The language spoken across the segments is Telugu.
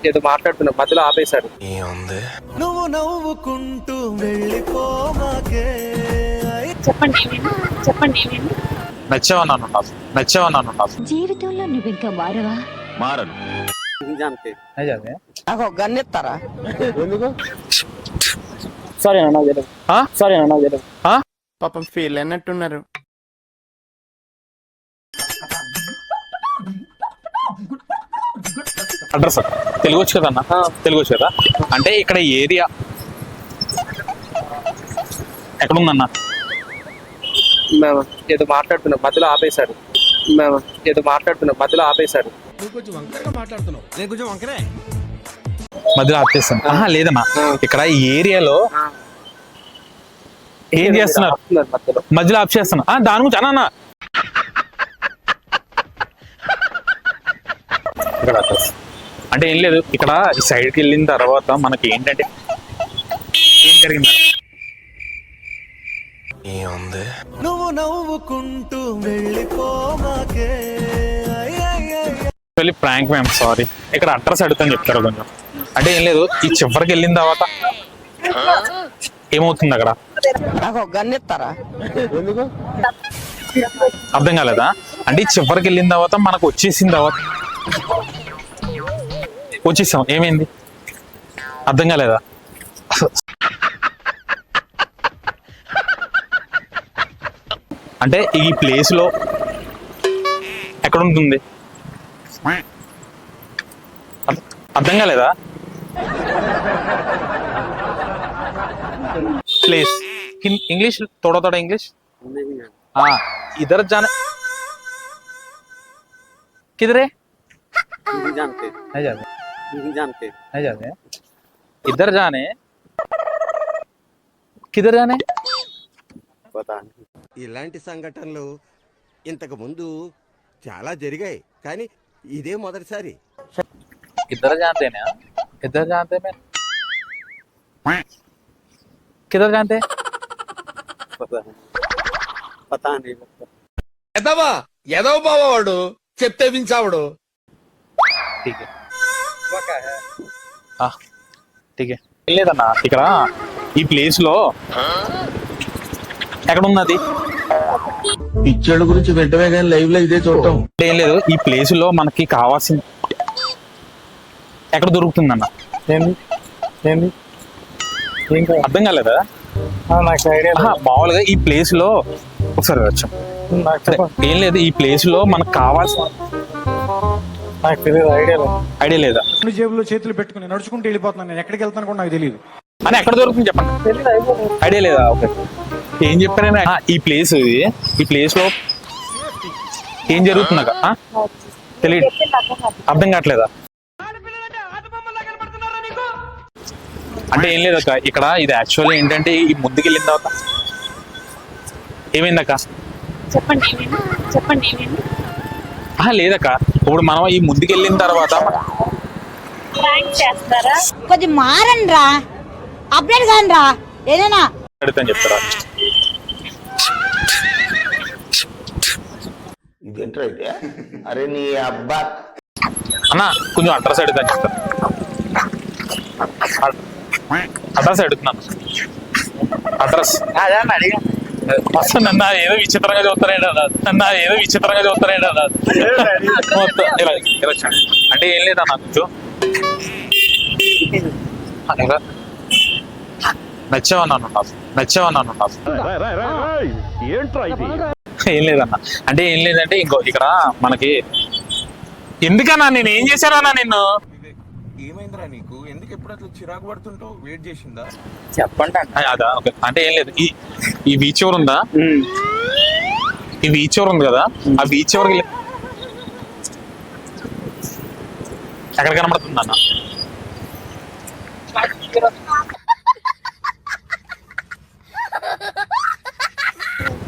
ఏదో మాట్లాడుతున్నా మధ్యలో ఆపేశాడు. నువ్వు నవ్వుకుంటూ వెళ్ళిపోమాకే. చెప్పండి ఏమైంది నచ్చావన్నాను జీవితంలో నువ్వు ఇంకా మారవా? మారను. నాకు గన్నెత్తారా? సారీ అన్న తెలియదు. పాపం ఫీల్ అన్నట్టున్నారు. అడ్రస్ తెలుగు వచ్చు కదా అన్న? తెలుగు వచ్చు కదా. అంటే ఇక్కడ ఏరియా ఎక్కడుందన్న? మేము ఏదో మాట్లాడుతున్నా మధ్యలో ఆపేశాడు. మధ్యలో ఆపేస్తాను. లేదన్నా, ఇక్కడ ఈ ఏరియాలో ఏం చేస్తున్నారు? మధ్యలో ఆప్ చేస్తున్నా. దాని గురించి అన్నా ఇక్కడ అంటే ఏం లేదు. ఇక్కడ ఈ సైడ్కి వెళ్ళిన తర్వాత మనకి ఏంటంటే ఏం జరిగింది? నువ్వు నవ్వుకుంటూ వెళ్ళిపోమాకే. Prank ma'am, sorry. ఇక్కడ అడ్రస్ అడుగుతాను చెప్తారు కొంచెం. అంటే ఏం లేదు, ఈ చివరికి వెళ్ళిన తర్వాత ఏమవుతుంది అక్కడ? నాకు గన్నెత్తారా? అర్థం కాలేదా? అంటే ఈ చివరికి వెళ్ళిన తర్వాత మనకు వచ్చేసిన తర్వాత వచ్చేసాం, ఏమైంది? అర్థం కాలేదా? అంటే ఈ ప్లేస్ లో ఎక్కడ ఉంటుంది? అర్థం కాలేదా? ప్లేస్ ఇంగ్లీష్ తోడ ఇంగ్లీష్. इधर जाने किधर है? नहीं जानते. इधर जाने किधर जाने? ఇలాంటి సంఘటనలు ఇంతకు ముందు చాలా జరిగాయి, కానీ ఇదే మొదటిసారి. इधर जानते ना? इधर जानते मैं किधर जानते? పతా नहीं ఎదవ బావాడు చెప్తే వించావుడు. ठीक है ठीक है. లేదన్నా, ఇక్కడ ఈ ప్లేస్ లో ఎక్కడ ఉన్నది? పిచ్చోళ్ళ గురించి వెంటనే కానీ లైవ్ లో ఇదే చూడటం. ఏం లేదు, ఈ ప్లేస్ లో మనకి కావాల్సింది ఎక్కడ దొరుకుతుందన్న? అర్థం కాలేదా? మామూలుగా ఈ ప్లేస్ లో ఒకసారి వచ్చాం. ఏం లేదు, ఈ ప్లేస్ లో మనకు కావాల్సిన ఐడియా లేదా? జేబులో చేతులు పెట్టుకుని నడుచుకుంటూ వెళ్ళిపోతున్నాను. నేను ఎక్కడికి వెళ్తాను కూడా నాకు తెలియదు. అని ఎక్కడ దొరుకుతుంది చెప్పండి. ఐడియా లేదా? ఓకే, ఏం చెప్పారైనా ఈ ప్లేస్ ఇది, ఈ ప్లేస్ లో ఏం జరుగుతుందా తెలియదు. అర్థం కావట్లేదా? అంటే ఏం లేదక్క, ఇక్కడ ఇది యాక్చువల్లీ ఏంటంటే ఈ ముందుకు వెళ్ళిన తర్వాత ఏమైందక్క? చెప్పండి లేదక్క, ఇప్పుడు మనం ఈ ముందుకు వెళ్ళిన తర్వాత కొంచెం మారండి రా, అప్డేట్ కాని రా, ఏదైనా అడుగుతాను చెప్తారా? ఇదేంట్రా అయితే? అరే నీ అబ్బా అన్న, కొంచెం అడ్రస్ అడుగుతాను చెప్తాను. అడ్రస్ అడుగుతున్నాను. అడ్రస్ నన్ను ఏదో విచిత్రంగా చూస్తారేంటి మొత్తం ఇలా అంటే ఏం లేదన్నా, కొంచెం నచ్చావన్నాను. ఏం లేదన్నా, అంటే ఏం లేదంటే ఇంకో ఇక్కడ మనకి ఎందుకన్నా నేను ఏం చేశానన్నా నిన్ను? ఏమైందిరా నీకు? ఎందుకు ఎప్పుడు అట్లా చిరాకు పడుతుంటావు? వెయిట్ చేసిందా? చెప్పండి. అదా ఓకే. అంటే ఏం లేదు, ఈ బీచ్ ఎవరు ఉందా? ఈ బీచ్ ఎవరు ఉంది కదా, ఆ బీచ్ ఎవరికి ఎక్కడ కనబడుతుంది అన్న?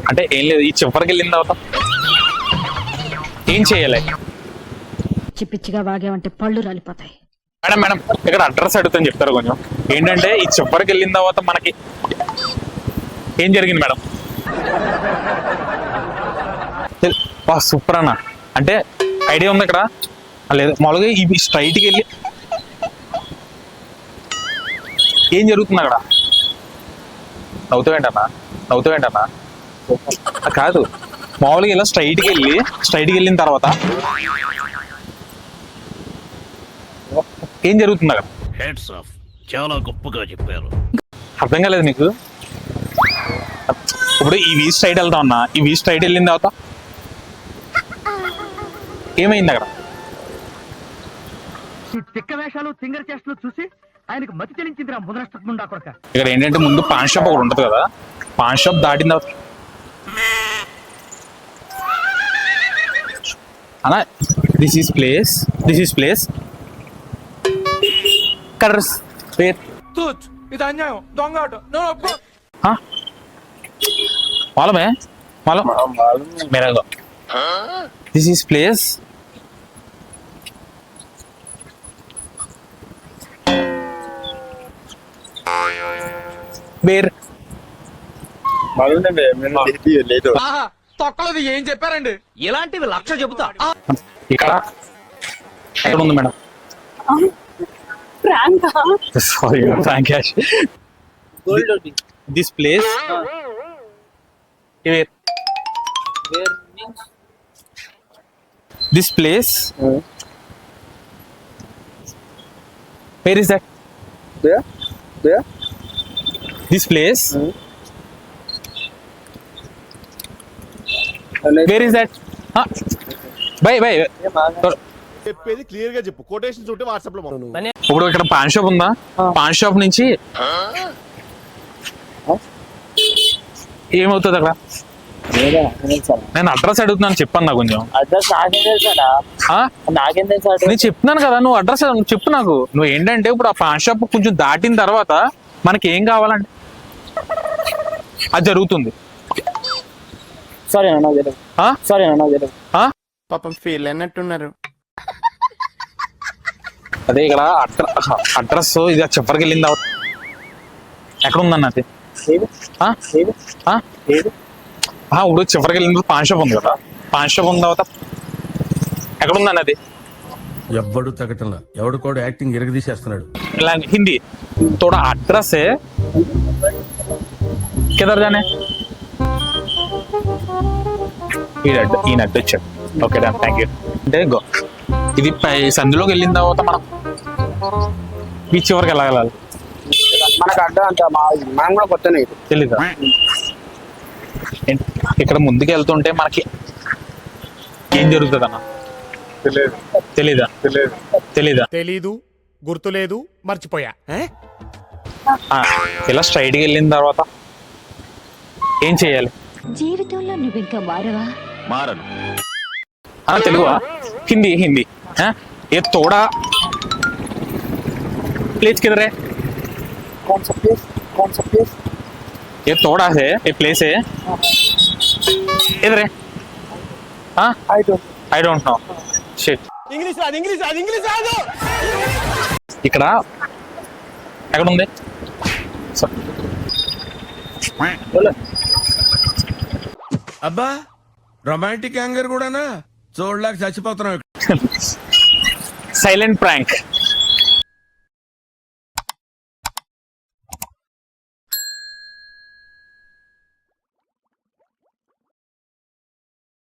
అంటే ఏం లేదు, ఈ చివరికి వెళ్ళిన తర్వాత ఏం చేయాలి? పిచ్చిగా వాగేవంటే పళ్ళు రాలిపోతాయి. మేడం ఇక్కడ అడ్రస్ అడుగుతాను చెప్తారు కొంచెం. ఏంటంటే ఈ చివరికి వెళ్ళిన తర్వాత మనకి ఏం జరిగింది మేడం? సూపర్ అన్న. అంటే ఐడియా ఉంది ఇక్కడ? లేదు, మామూలుగా ఈ స్ట్రైట్కి వెళ్ళి ఏం జరుగుతుంది అక్కడ? నవ్వుతావేంటన్నా? కాదు, మామూలుగా ఇలా స్ట్రైట్కి వెళ్ళిన తర్వాత ఏం జరుగుతుంది అక్కడ? చాలా గొప్పగా చెప్పారు. అర్థం కాలేదు నీకు? ఇప్పుడు ఈ వీ స్ట్రైట్ వెళ్తా ఉన్నా, ఈ వీ స్ట్రైట్ వెళ్ళిన తర్వాత ఏమైంది అక్కడ? ఇక్కడ ఏంటంటే ముందు పాన్ షాప్ ఒకటి ఉంటుంది కదా, పాన్ షాప్ దాటిన తర్వాత అన్నా దిస్ ఈస్ ప్లేస్ కలర్స్ పేర్ ఇది అన్యాయం, దొంగ ఆట. मालूम है? मालूम मेरा को दिस इज प्लेस बेर తొక్కలది ఏం చెప్పారండి? ఇలాంటివి 1,00,000 చెబుతా. ఇక్కడ ఎక్కడ ఉంది madam? Sorry frank cash this place where means this place where is that? where this place where is that? bye చెప్పేది క్లియర్ గా చెప్పు. కొటేషన్స్ ఉంటే వాట్సాప్ లో ఇప్పుడు ఇక్కడ పాన్ షాప్ ఉందా? పాన్ షాప్ నుంచి ఏమవుతుంది అక్కడ? నేను అడ్రస్ అడుగుతున్నాను, చెప్పాను నాకు కొంచెం. అడ్రస్ నాకేం తెలుసా? నేను చెప్తున్నాను కదా, నువ్వు అడ్రస్ చెప్పు నాకు. నువ్వు ఏంటంటే ఇప్పుడు ఆ పాన్ షాప్ కొంచెం దాటిన తర్వాత మనకి ఏం కావాలంటే అది జరుగుతుంది. సరే అన్న పాపం ఫీల్ అయినట్టున్నారు. అదే ఇక్కడ అడ్రస్ ఇది చివరికి వెళ్ళిన తర్వాత ఎక్కడ ఉందన్న అది? ఇప్పుడు చివరికి వెళ్ళిన తర్వాత పాన్ షాప్ ఉంది కదా, పాన్ షాప్ ఉన్న తర్వాత ఎక్కడ ఉందన్న అది? ఎవ్వడు తగ్గటంలా, ఎవడు కూడా యాక్టింగ్ ఎరగదీసేస్తున్నాడు. ఇలా హిందీ थोड़ा అడ్రస్ है किधर जाने? ఈయన అడ్డు వచ్చాడు. ఓకే డా, థ్యాంక్ యూ. అంటే ఇది సందులోకి వెళ్ళిన తర్వాత మనం బీచ్ చివరికి వెళ్ళగలాలి. మనకు అడ్డ అంత మనం కూడా కొత్తనే తెలీదా? ఇక్కడ ముందుకు వెళ్తుంటే మనకి ఏం జరుగుతుంది అన్న? తెలీదా? తెలీదు, గుర్తులేదు, మర్చిపోయా. ఇలా స్ట్రైట్కి వెళ్ళిన తర్వాత ఏం చేయాలి? జీవితంలో నువ్వు ఇంకా మారవా? మారను. తెలుగువా? హిందీ ये थोड़ा प्लेस किधर है? कौन सा प्लेस? ये थोड़ा है, ये प्लेस है इधर है. I don't know. Shit. English రాదు. ఇక్కడ ఎక్కడ ఉంది? అబ్బా, రొమాంటిక్ యాంగర్ కూడానా? చూడలేక చచ్చిపోతున్నావు. Silent prank.